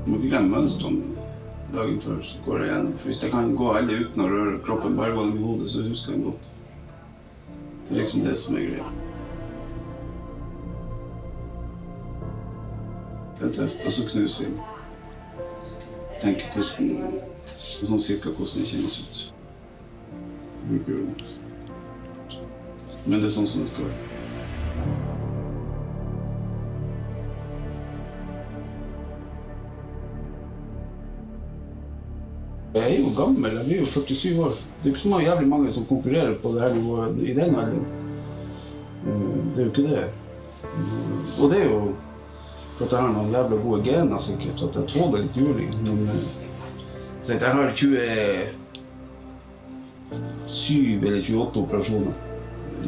Du må ikke glemme mønstrene dagen før, så går det igjen. For hvis jeg kan gå alle uten å røre kroppen, bare gå dem i hodet, så husker jeg den godt. Det er liksom det som er greia. Og så knuser jeg. Tenker hvordan, sånn cirka hvordan det kjennes ut. Jeg bruker jo det. Men det er sånn som det skal være. Jeg er jo gammel, jeg blir jo 47 år. Det er ikke så jævlig mange som konkurrerer på det her nivået i den alderen. Det er jo ikke det. Og det er jo for at jeg har noen jævla gode gener sikkert, at jeg tåler litt juling. Men jeg har 27 eller 28 operasjoner.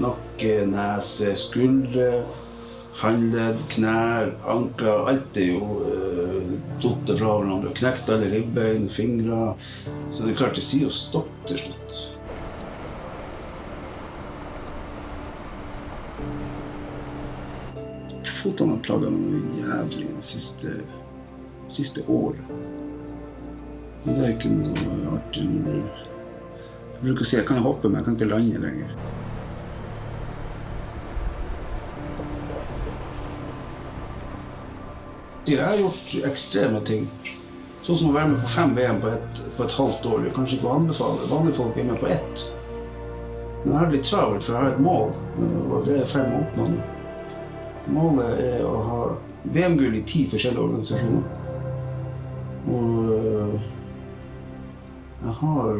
Nakke, nese, skuldre, håndledd, knær, ankler, alt er jo dotter fra hverandre. Knekt alle ribbein, fingre. Så det er klart, det sier jo stopp til slutt. Fotene har plaget meg jævlig det siste året. Men det er ikke noe artig. Jeg bruker å si, jeg kan hoppe, men jeg kan ikke lande lenger. Jeg har gjort ekstreme ting. Sånn som å være med på 5 VM på et halvt år. Jeg kanskje ikke anbefaler. Vanlige folk er med på 1. Men jeg har litt travelt, for jeg har et mål, og det er 5 å oppnå nå. Målet er å ha VM-gull i 10 forskjellige organisasjoner. Og jeg har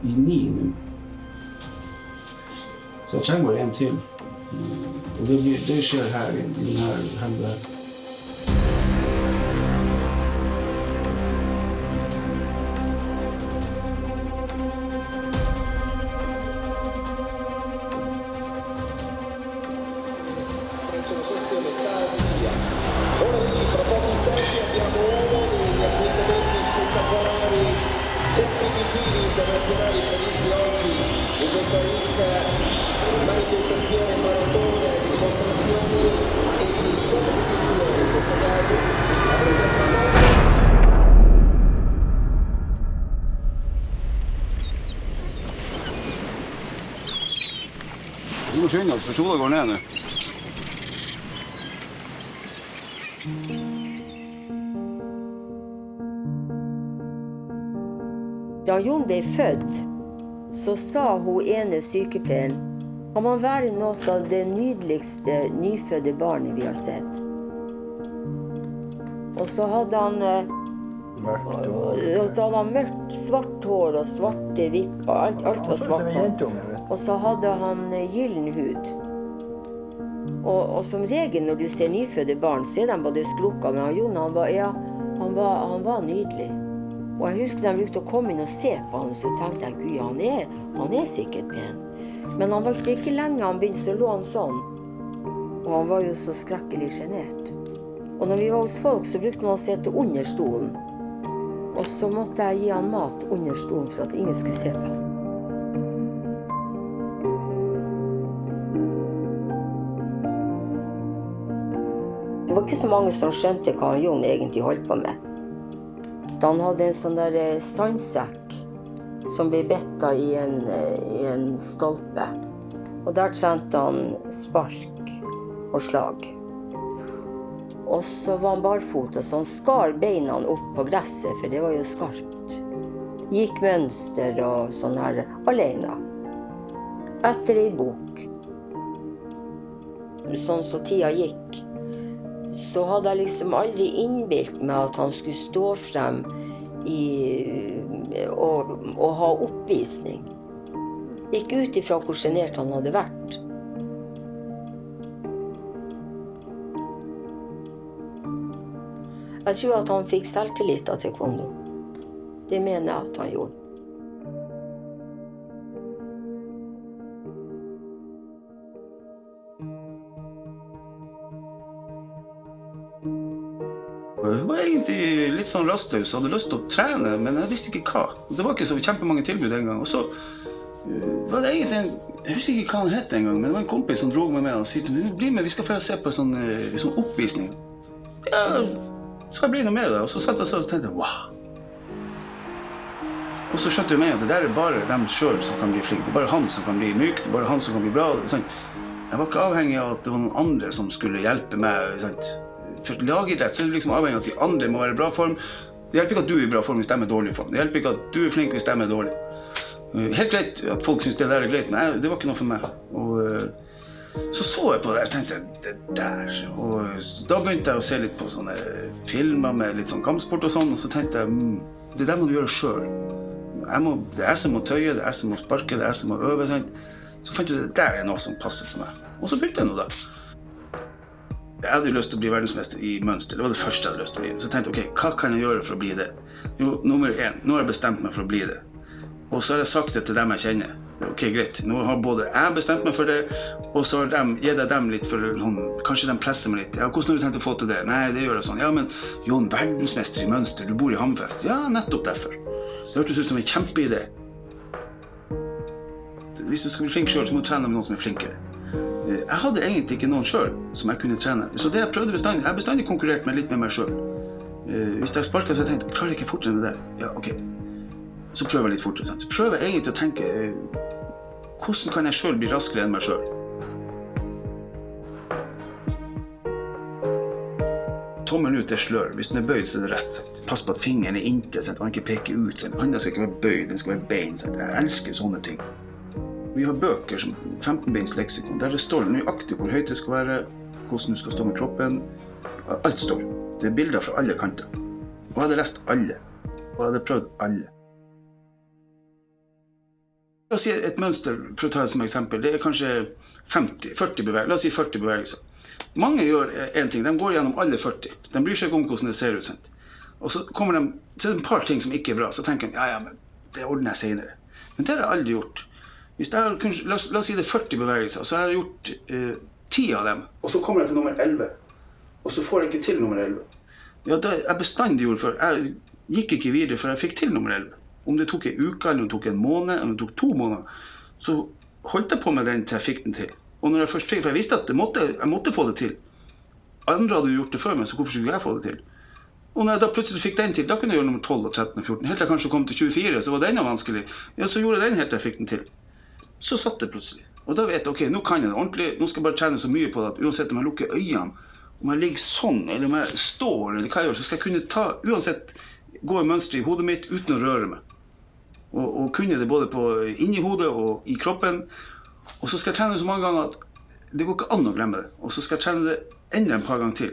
i 9 nå. Så jeg trenger bare 1 til. Og det skjer her i denne helgen. Du må skynde oss, for sola går ned nå. Da Jon ble født, så sa hun ene sykepleieren han må være noe av det nydeligste nyfødte barnet vi har sett. Og så hadde han mørkt, svart hår og svarte vipper, alt var svart. Og så hadde han gyllen hud. Og som regel når du ser nyfødte barn, så er de både skrukka, men Jon han var nydelig. Og jeg husker de brukte å komme inn og se på han, så tenkte jeg, gud, han er sikkert pen. Men han var ikke lenge, han begynte, så lå han sånn. Og han var jo så skrekkelig genert. Og når vi var hos folk, så brukte han å sitte under stolen. Og så måtte jeg gi han mat under stolen, for at ingen skulle se på han. Det var ikke så mange som skjønte hva Jon egentlig holdt på med. Han hadde en sånn der sandsekk som ble bettet i en stolpe. Og der trente han spark og slag. Og så var han barfotet, så han skar beina opp på gresset, for det var jo skarpt. Gikk mønster og sånn her alene. Etter en bok. Sånn så tida gikk, så hadde jeg liksom aldri innbilt meg at han skulle stå frem og ha oppvisning. Ikke ut ifra hvor genert han hadde vært. Jeg tror at han fikk selvtillit av taekwondo. Det mener jeg at han gjorde. Jeg var egentlig litt sånn rastløs, hadde lyst til å trene, men jeg visste ikke hva. Det var ikke så kjempemange tilbud en gang. Og så var det egentlig jeg husker ikke hva han het en gang, men det var en kompis som drog meg med og sier, bli med, vi skal få se på en sånn oppvisning. Ja, skal jeg bli noe med det? Og så satt jeg og tenkte, wow. Og så skjønte jeg meg at det der bare dem selv som kan bli flink. Det bare han som kan bli myk, det bare han som kan bli bra. Sant? Jeg var ikke avhengig av at det var noen andre som skulle hjelpe meg. Sant? For lagidrett så er det liksom avhengig av at de andre må være i bra form. Det hjelper ikke at du er i bra form hvis de er dårlig form. Det hjelper ikke at du er flink hvis de er dårlig. Helt greit at folk synes det der er greit, men det var ikke noe for meg. Og så jeg på det og tenkte det der. Og da begynte jeg å se litt på sånne filmer med litt sånn kampsport og sånn, og så tenkte jeg, det der må du gjøre selv. Det er jeg som må tøye, det er jeg som må sparke, det er jeg som må øve. Sant? Så fant jeg ut det der er noe som passer til meg. Og så begynte jeg nå da. Jeg hadde jo lyst til å bli verdensmester i mønster, det var det første jeg hadde lyst til å bli. Så jeg tenkte, ok, hva kan jeg gjøre for å bli det? Jo, nummer 1, nå har jeg bestemt meg for å bli det. Og så har jeg sagt det til dem jeg kjenner. Ok, greit, nå har både jeg bestemt meg for det, og så har gitt jeg dem litt for sånn, kanskje de presser meg litt. Ja, hvordan har du tenkt å få til det? Nei, det gjør jeg sånn. Ja, men Jon, verdensmester i mønster, du bor i Hammerfest. Ja, nettopp derfor. Det hørtes ut som en kjempeidé. Hvis du skal bli flink selv, så må du trene med noen som er flinkere. Jeg hadde egentlig ikke noen selv som jeg kunne trene. Så det jeg prøvde bestandig, jeg har bestandig konkurrert litt med meg selv. Hvis jeg sparket, så jeg tenkte, klarer jeg ikke fortere enn det der? Ja, ok. Så prøver jeg litt fortere. Sant? Så prøver jeg egentlig å tenke, hvordan kan jeg selv bli raskere enn meg selv? Tommelen ut er slør. Hvis den er bøyd, så er det rett. Sant? Pass på at fingeren er inntil, så den ikke peker ut. Sant? Hånda skal ikke være bøyd, den skal være bein. Sant? Jeg elsker sånne ting. Vi har bøker som 15-beins leksikon, der det står nøyaktig hvor høyt det skal være, hvordan du skal stå med kroppen. Alt står. Det er bilder fra alle kanter. Og jeg hadde lest alle. Og jeg hadde prøvd alle. La oss si et mønster, for å ta det som eksempel, det er kanskje 40 bevegelser. La oss si 40 bevegelser. Mange gjør en ting, de går gjennom alle 40. De bryr seg ikke om hvordan det ser ut. Sant? Og så kommer de til et par ting som ikke er bra, så tenker de, ja, men det ordner jeg senere. Men det har jeg aldri gjort. Hvis jeg har, la oss si det er 40 bevegelser, så har jeg gjort 10 av dem. Og så kommer jeg til nummer 11, og så får jeg ikke til nummer 11. Ja, det jeg bestandig gjorde før. Jeg gikk ikke videre før jeg fikk til nummer 11. Om det tok en uke, eller om det tok en måned, eller om det tok 2 måneder, så holdt jeg på med den til jeg fikk den til. Og når jeg først fikk, for jeg visste at jeg måtte få det til. Andre hadde gjort det før meg, så hvorfor skulle jeg få det til? Og når jeg da plutselig fikk den til, da kunne jeg gjøre nummer 12, 13 og 14. Helt til jeg kanskje kom til 24, så var den vanskelig. Ja, så gjorde jeg den helt til jeg fikk den til. Så satt det plutselig. Og da vet jeg, ok, nå kan jeg det ordentlig, nå skal jeg bare trene så mye på det at uansett om jeg lukker øynene, om jeg ligger sånn, eller om jeg står, eller hva jeg gjør, så skal jeg kunne ta, uansett, gå i mønster i hodet mitt uten å røre meg. Og kunne det både inni hodet og i kroppen. Og så skal jeg trene så mange ganger at det går ikke an å glemme det. Og så skal jeg trene det enda et par ganger til.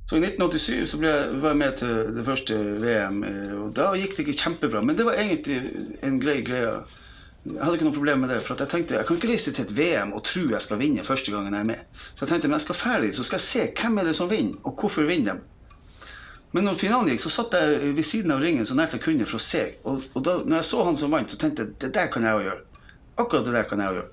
Så i 1987 så var jeg med til det første VM, og da gikk det ikke kjempebra. Men det var egentlig en grei greie. Jeg hadde ikke noe problem med det, for jeg tenkte, jeg kan ikke reise til et VM og tro jeg skal vinne første gangen jeg er med. Så jeg tenkte, men jeg skal ferdig, så skal jeg se hvem er det som vinner, og hvorfor vinner de. Men når finalen gikk, så satt jeg ved siden av ringen så nært jeg kunne for å se. Og da, når jeg så han som vant, så tenkte jeg, det der kan jeg også gjøre. Akkurat det der kan jeg også gjøre.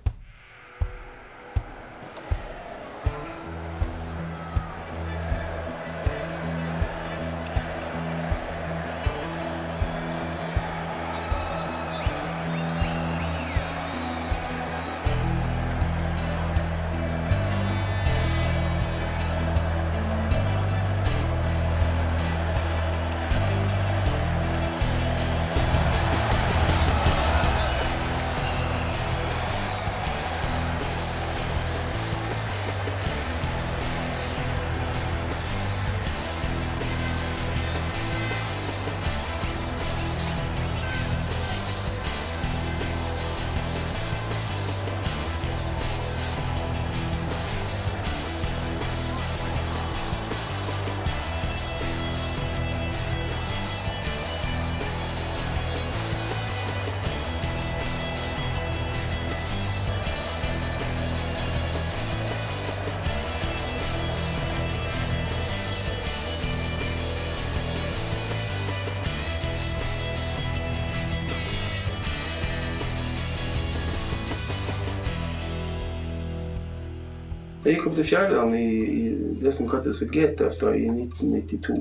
Jeg gikk opp til Fjærland i det som kaltes for GTF da, i 1992.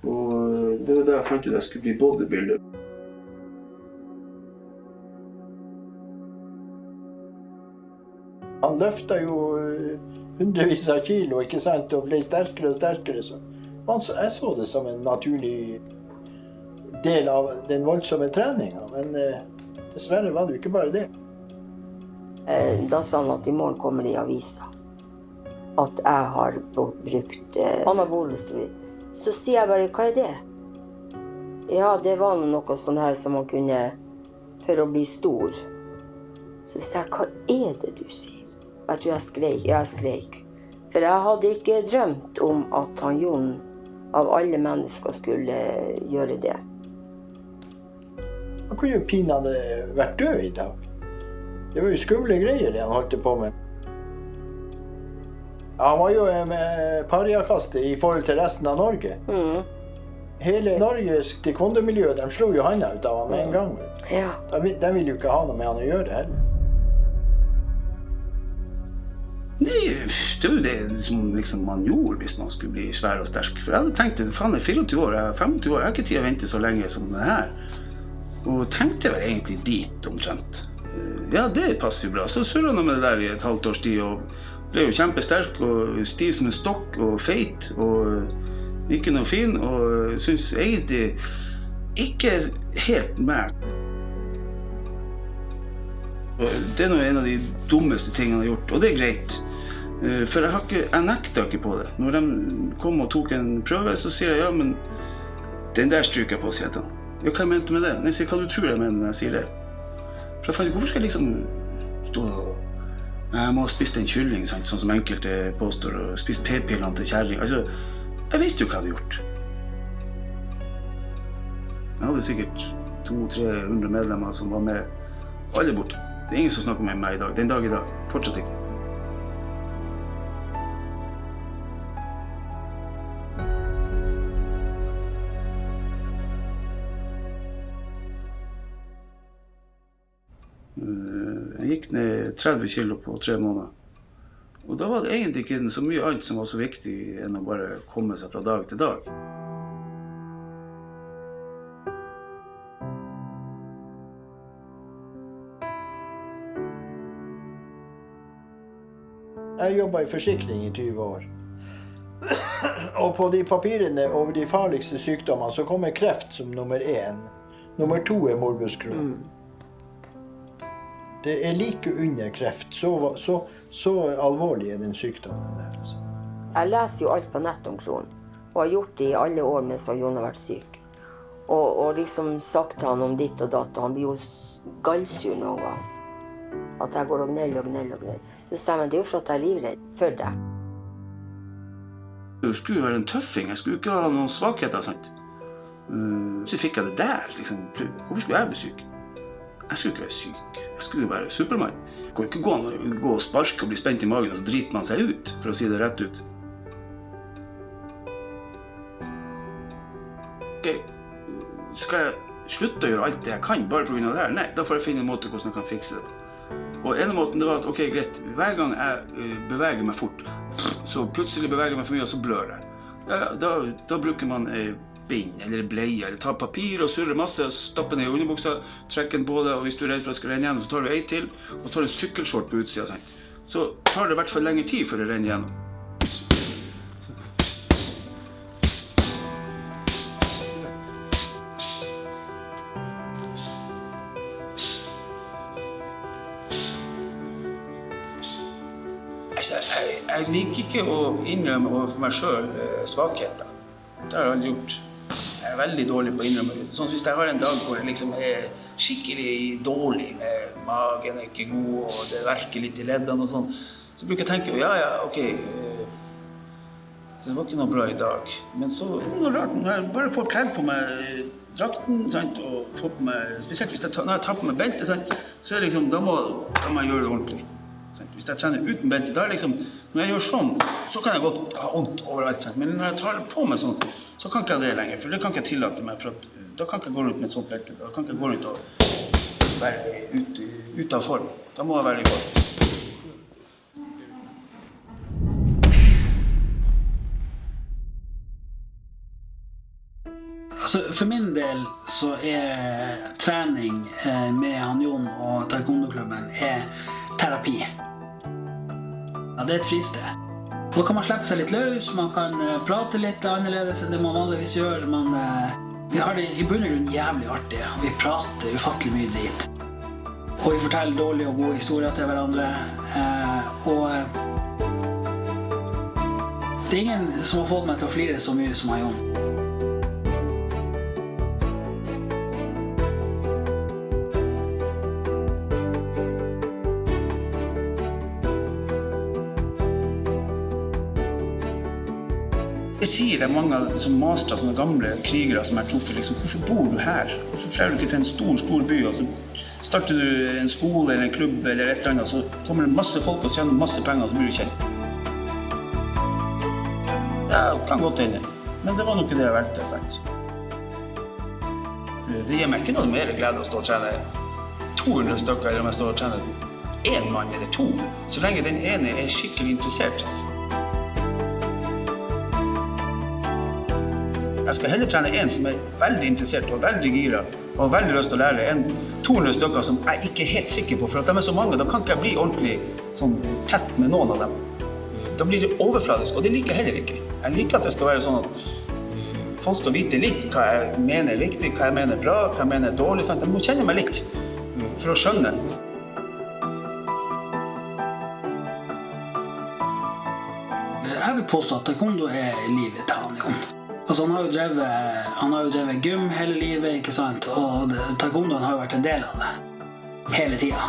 Og det var da jeg fant ut at jeg skulle bli bodybuilder. Han løftet jo hundrevis av kilo, ikke sant, og ble sterkere og sterkere. Så jeg så det som en naturlig del av den voldsomme treningen, men dessverre var det jo ikke bare det. Da sa han at i morgen kommer det i avisa at jeg har brukt anabole steroider. Så sier jeg bare, hva er det? Ja, det var noe sånn her som man kunne for å bli stor. Så sier jeg, hva er det du sier? Jeg tror jeg skreik. For jeg hadde ikke drømt om at han Jon av alle mennesker skulle gjøre det. Han kunne jo pinadø vært død i dag. Det var jo skumle greier det han holdt på med. Ja, han var jo med pariakaste i forhold til resten av Norge. Hele Norges taekwondo-miljø, de slo jo handa ut av han med en gang. Ja. De ville jo ikke ha noe med han å gjøre heller. Nei, det var jo det som liksom man gjorde hvis man skulle bli svær og sterk. For jeg hadde tenkt, faen, jeg er 24 år, jeg er 25 år, jeg har ikke tid å vente så lenge som det her. Og tenkte vel egentlig dit omtrent. Ja, det passer jo bra. Så surret han med det der i et halvt års tid, og ble jo kjempesterk og stiv som en stokk og feit og ikke noe fin, og synes egentlig ikke helt meg. Det er en av de dummeste tingene jeg har gjort, og det er greit. For jeg nekter ikke på det. Når de kom og tok en prøve, så sier jeg, ja, men den der stryker jeg på, sier jeg. Ja, hva jeg mente med det? Jeg sier, hva du tror jeg mener når jeg sier det? For jeg fant, hvorfor skal jeg liksom stå og jeg må ha spist en kylling, sånn som enkelte påstår, og spist p-pillene til kjærling. Altså, jeg visste jo hva jeg hadde gjort. Jeg hadde sikkert 200-300 medlemmer som var med alle borte. Det er ingen som snakker med meg i dag. Den dag i dag. Fortsatt ikke. Jeg gikk ned 30 kilo på 3 måneder. Og da var det egentlig ikke så mye annet som var så viktig enn å bare komme seg fra dag til dag. Jeg jobbet i forsikring i 20 år. Og på de papirene over de farligste sykdommene så kommer kreft som nummer 1. Nummer 2 er morbus Crohn. Det er like under kreft. Så alvorlig er den sykdommen der. Altså. Jeg leser jo alt på nett om Crohn, og har gjort det i alle år mens Jon har vært syk. Og liksom sagt til han om ditt og datt, og han blir jo gallsur noen gang. At jeg går og gneller. Så sier han, det er jo for at jeg er livredd for deg. Jeg skulle jo være en tøffing, jeg skulle ikke ha noen svakheter, sant? Så fikk jeg det der, liksom. Hvorfor skulle jeg bli syk? Jeg skulle ikke være syk, jeg skulle jo være Superman. Det går ikke an å gå og sparke og bli spent i magen, og så driter man seg ut, for å si det rett ut. Ok, skal jeg slutte å gjøre alt det jeg kan, bare på grunn av det her? Nei, da får jeg finne en måte hvordan jeg kan fikse det. Og ene måten det var at, ok, greit, hver gang jeg beveger meg fort, så plutselig beveger jeg meg for mye, og så blør jeg. Ja, da bruker man bind eller bleie, eller tar papir og surrer masse, stapper ned i underbuksa, trekker den på det, og hvis du er redd for at det skal renne igjennom, så tar du en til, og tar en sykkelshort på utsida, sant? Så tar det i hvert fall lengre tid før det renner igjennom. Jeg liker ikke å innrømme overfor meg selv svakheter. Det har jeg aldri gjort. Jeg er veldig dårlig på å innrømme. Sånn hvis jeg har en dag hvor jeg liksom er skikkelig dårlig, magen er ikke god, og det verker litt i leddene og sånn, så bruker jeg tenke, ja, ok, det var ikke noe bra i dag. Men så er det noe rart, når jeg bare får kledd på meg drakten, sant, og får på meg, spesielt når jeg tar på meg beltet, sant, så er det liksom, da må jeg gjøre det ordentlig. Hvis jeg trener uten belte, da er liksom, når jeg gjør sånn, så kan jeg godt ha vondt overalt, sant? Men når jeg tar på meg sånn, så kan ikke jeg det lenger, for det kan ikke jeg tillate meg, for at, da kan ikke jeg gå rundt med et sånt belte, da kan ikke jeg gå rundt og være ute av form, da må jeg være i form. Altså, for min del så er trening med han Jon og taekwondo-klubben terapi. Ja, det er et fristed. Da kan man slippe seg litt løs, man kan prate litt annerledes enn det man vanligvis gjør. Vi har det i bunn og grunn jævlig artig, og vi prater ufattelig mye drit. Og vi forteller dårlige og gode historier til hverandre. Det er ingen som har fått meg til å flire så mye som Jon. Jeg sier det mange som master, sånne gamle krigere som truffet, liksom, hvorfor bor du her? Hvorfor flyr du ikke til en stor by, og så starter du en skole eller en klubb eller et eller annet, så kommer det masse folk og tjener masse penger, og så blir du kjent. Ja, det kan godt hende, men det var nok ikke det jeg valgte, sagt. Det gir meg ikke noe mer glede å stå og trene 200 stykker, eller om jeg står og trener 1 mann eller 2, så lenge den ene er skikkelig interessert. Jeg skal heller trene en som er veldig interessert og veldig gira og har veldig lyst til å lære enn 200 stykker som jeg ikke er helt sikker på, for at de er så mange, da kan ikke jeg bli ordentlig sånn, tett med noen av dem. Da blir det overfladisk, og det liker jeg heller ikke. Jeg liker at det skal være sånn at folk skal vite litt hva jeg mener er viktig, hva jeg mener er bra, hva jeg mener er dårlig. Sant? De må kjenne meg litt for å skjønne. Jeg vil påstå at taekwondo er livet til han, Jon. Altså, han har jo drevet gym hele livet, ikke sant? Og taekwondoen har jo vært en del av det. Hele tiden.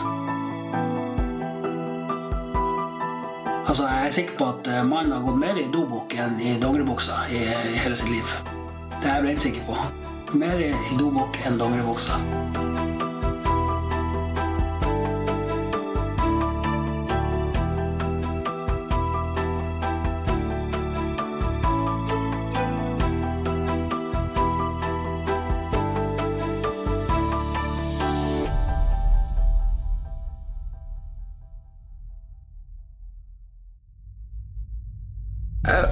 Altså, jeg er sikker på at mannen har gått mer i dobok enn i dongeribuksa i hele sitt liv. Det er jeg rent sikker på. Mer i dobok enn dongeribuksa.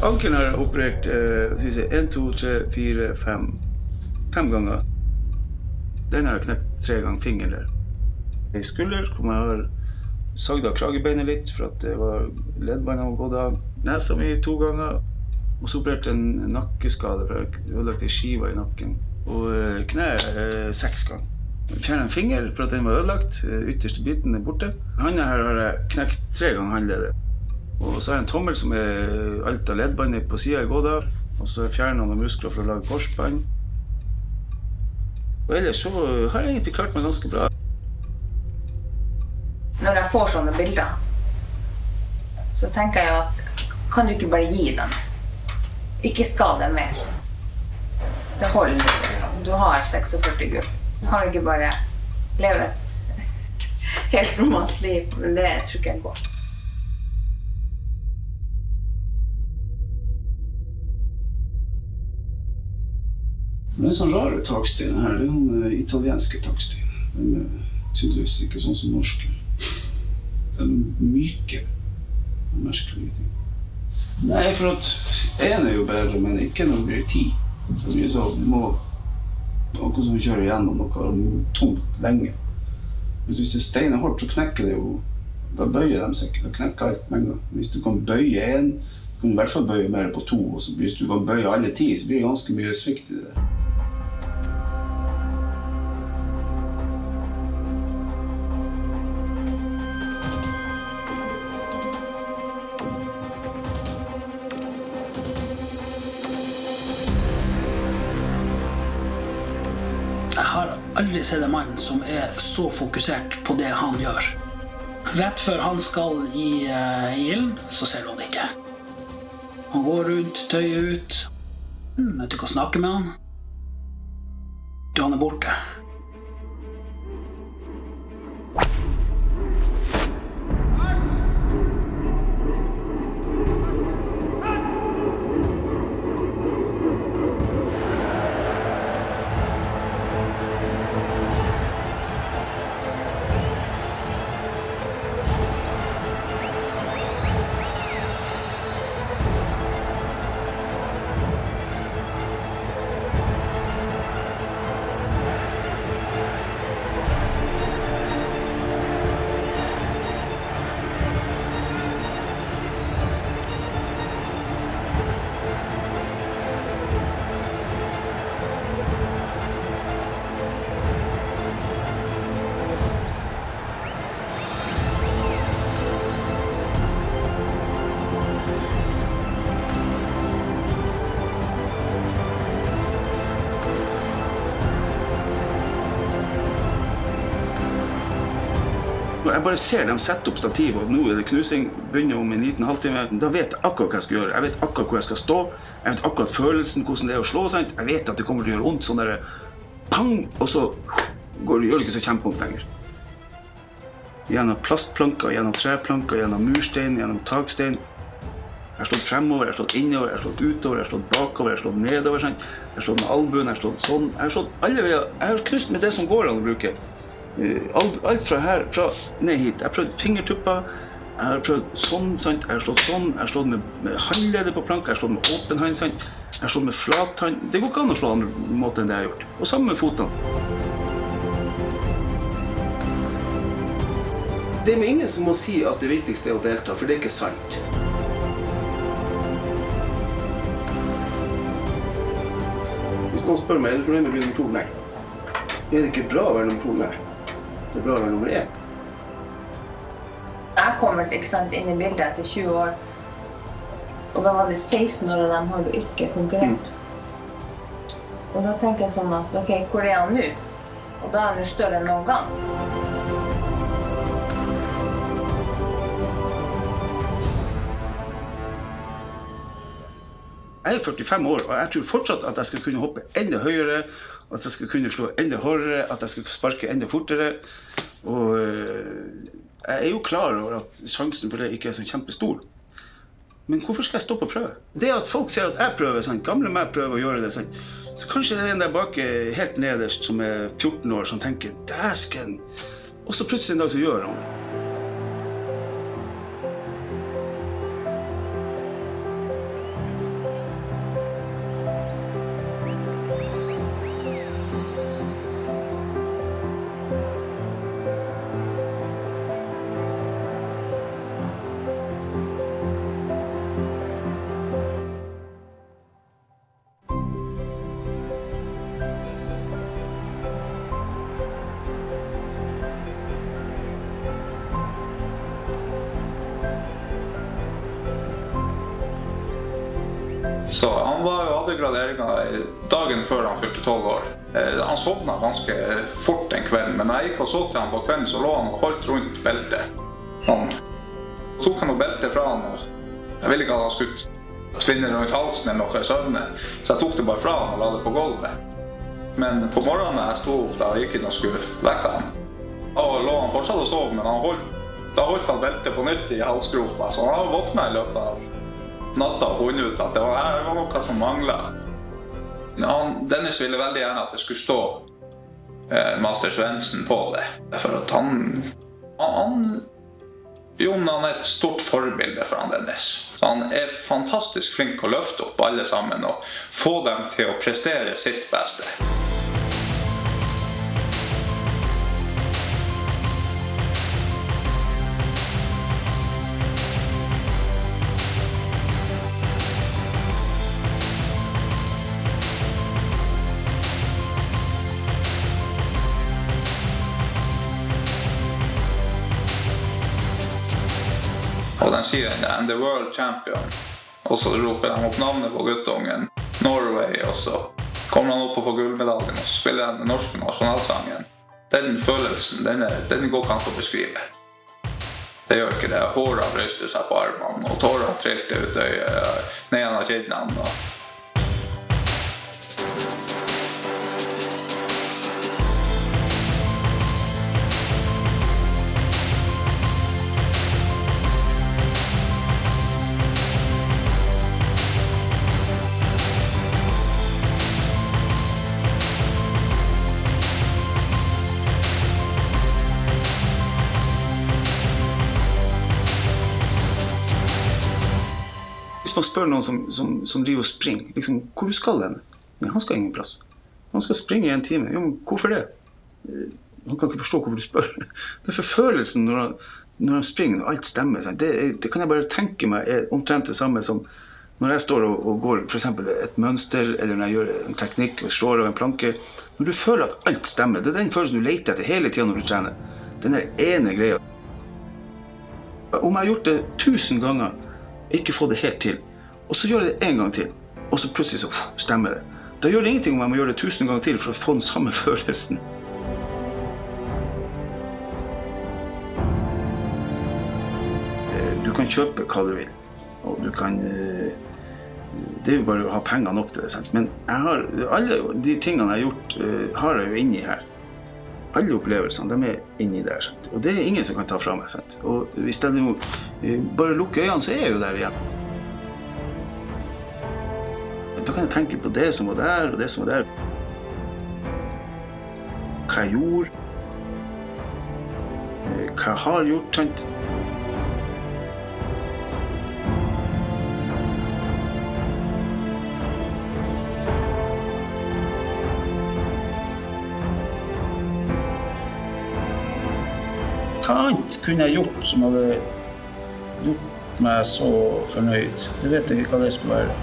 Ankelen har operert 1, 2, 3, 4, 5 ganger. Den har knekt 3 ganger fingeren. I skulder, hvor jeg har sagd av kragebeinet litt, for at det var leddbåndet var gått av. Nesa mi 2 ganger, og så operert en nakkeskade, for jeg har ødelagt en skiva i nakken. Og kne 6 ganger. Fjernet en finger for at den var ødelagt, ytterste biten er borte. Hånda her har jeg knekt 3 ganger håndleddet. Og så har jeg en tommel som er alt av leddbåndet på siden i gått av. Og så fjernet noen muskler for å lage korsbånd. Og ellers så har jeg egentlig klart meg ganske bra. Når jeg får sånne bilder, så tenker jeg at kan du ikke bare gi dem? Ikke skade mer. Det holder liksom. Du har 46 gull. Du kan ikke bare leve et helt normalt liv, men det tror ikke jeg går. Det er sånn rare taksteiner her, det er noen italienske taksteiner. De er tydeligvis ikke sånn som norske. De er myke og merkelige ting. Nei, for at en er jo bedre, men ikke når det blir 10. Så mye så må akkurat som vi kjører gjennom noe tungt lenge. Hvis det steiner hardt, så knekker det jo, da bøyer de seg ikke, da knekker alt med en gang. Hvis du kan bøye en, kan du i hvert fall bøye mer på 2, og så hvis du kan bøye alle 10, så blir det ganske mye svikt i det. Jeg har aldri sett en mann som er så fokusert på det han gjør. Rett før han skal i ilden, så ser du han ikke. Han går rundt, tøyer ut. Vet ikke å snakke med han. Han er borte. Når jeg bare ser dem sette opp stativ, og nå det knusing, begynner om en liten halvtime, da vet jeg akkurat hva jeg skal gjøre. Jeg vet akkurat hvor jeg skal stå, jeg vet akkurat følelsen, hvordan det å slå, sant? Jeg vet at det kommer til å gjøre ondt, sånn der, pang, og så gjør det ikke så kjempevondt lenger. Gjennom plastplanker, gjennom treplanker, gjennom murstein, gjennom takstein. Jeg har slått fremover, jeg har slått innover, jeg har slått utover, jeg har slått bakover, jeg har slått nedover, sant? Jeg har slått med albuen, jeg har slått sånn, jeg har slått alle veier. Jeg har knust med det som går an å bruke. Alt fra her, fra ned hit. Jeg har prøvd fingertupper, jeg har prøvd sånn, sant? Jeg har slått sånn, jeg har slått med håndlede på planker, jeg har slått med åpen hånd, sant? Jeg har slått med flat hånd. Det går ikke an å slå andre måte enn det jeg har gjort. Og sammen med fotene. Det er ingen som må si at det viktigste er å delta, for det er ikke sant. Hvis noen spør meg, er du fornøyd med å bli nummer 2? Nei. Er det ikke bra å være nummer 2? Nei. Det er bra å være nummer 1. Jeg kommer ikke sant, inn i bildet etter 20 år, og da var det 16 år, og de har jo ikke konkurrert. Og da tenker jeg sånn at, ok, hvor er han nå? Og da er han jo større enn noen gang. Jeg er 45 år, og jeg tror fortsatt at jeg skal kunne hoppe enda høyere, at jeg skal kunne slå enda hardere, at jeg skal sparke enda fortere. Og jeg er jo klar over at sjansen for det ikke er så kjempestor. Men hvorfor skal jeg stoppe å prøve? Det at folk ser at jeg prøver, sant? Gamle meg prøver å gjøre det, sant? Så kanskje det er en der bak helt nederst som er 14 år som tenker, dæsken! Og så plutselig en dag så gjør han det. Så han hadde graderingen dagen før han fylte 12 år. Han sovna ganske fort den kvelden, men når jeg gikk og så til han på kvelden, så lå han og holdt rundt beltet. Han tok han noe belte fra han, og jeg ville ikke at han skulle tvinne rundt halsen eller noe i søvne, så jeg tok det bare fra han og la det på gulvet. Men på morgenen jeg sto opp da jeg gikk inn og skulle vekke han, og lå han fortsatt og sov, men da holdt han beltet på nytt i halsgropa, så han våknet i løpet av natta og funnet ut at det var noe som manglet. Dennis ville veldig gjerne at det skulle stå Master Svendsen på det. For at Jon er et stort forbilde for han Dennis. Så han er fantastisk flink å løfte opp alle sammen og få dem til å prestere sitt beste. Og de sier «I'm the world champion», og så roper de opp navnet på guttungen, Norway, og så kommer han opp og får gullmedaljen, og så spiller han den norske nasjonalsangen. Den følelsen, den går ikke an å beskrive. Det gjør ikke det. Hårene brøste seg på armene, og tårene trilte ut ned gjennom kinnene. Hvis man spør noen som driver og springer, liksom, hvor du skal hen? Men han skal ingen plass. Han skal springe i 1 time. Jo, men hvorfor det? Han kan ikke forstå hvorfor du spør. Det er for følelsen når han springer, når alt stemmer. Det kan jeg bare tenke meg er omtrent det samme som når jeg står og går for eksempel et mønster, eller når jeg gjør en teknikk og slår av en planke. Når du føler at alt stemmer, det er den følelsen du leter etter hele tiden når du trener. Den der ene greia. Om jeg har gjort det 1000 ganger, ikke få det helt til, og så gjør jeg det 1 gang til, og så plutselig så stemmer det. Da gjør det ingenting om jeg må gjøre det 1000 ganger til for å få den samme følelsen. kan kjøpe hva du vil, og du kan... Det er jo bare å ha penger nok til det, sant? Men jeg har, alle de tingene jeg har gjort, har jeg jo inni her. Alle opplevelsene, de er inni der, sant? Og det er ingen som kan ta fra meg, sant? Og hvis jeg nå bare lukker øynene, så er jeg jo der igjen. Da kan jeg tenke på det som var der, og det som var der. Hva jeg gjorde. Hva jeg har gjort, sant? Hva annet kunne jeg gjort som hadde gjort meg så fornøyd? Det vet jeg ikke hva det skulle være.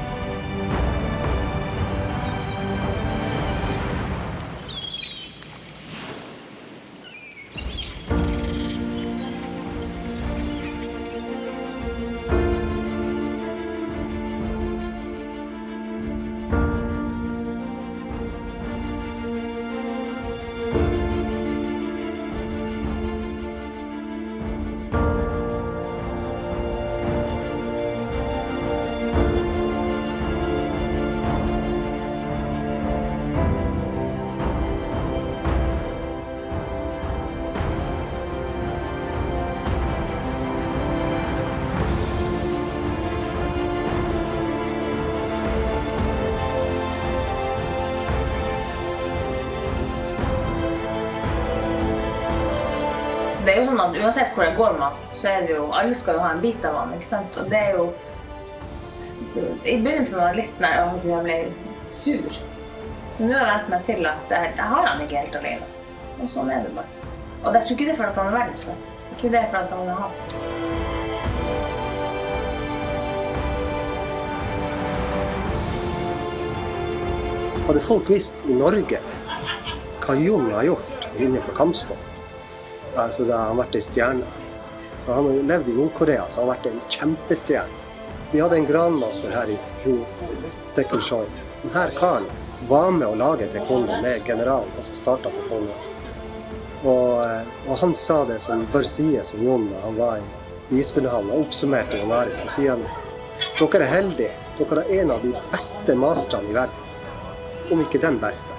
Det er jo sånn at uansett hvor jeg går med, så er det jo, alle skal jo ha en bit av han, ikke sant? Og det er jo, i begynnelsen var det litt sånn at jeg ble sur. Men nå har jeg vent meg til at jeg har han ikke helt alene. Og sånn er det bare. Og jeg tror ikke det er for at han er verdensmest. Jeg tror det er for at han er han. Hadde folk visst i Norge hva Jon har gjort innenfor kampsport, altså da han vært en stjerne. Så han har levd i Nord-Korea, så han har vært en kjempestjerne. Vi hadde en grandmaster her i fjor, Sekul Choi. Denne karen var med å lage taekwondo med generalen, altså startet taekwondo. Og han sa det som bør sies som Jon da han var i isbjørnehallen og oppsummerte Jonari, så sier han, dere er heldige, dere er en av de beste masterne i verden, om ikke den beste.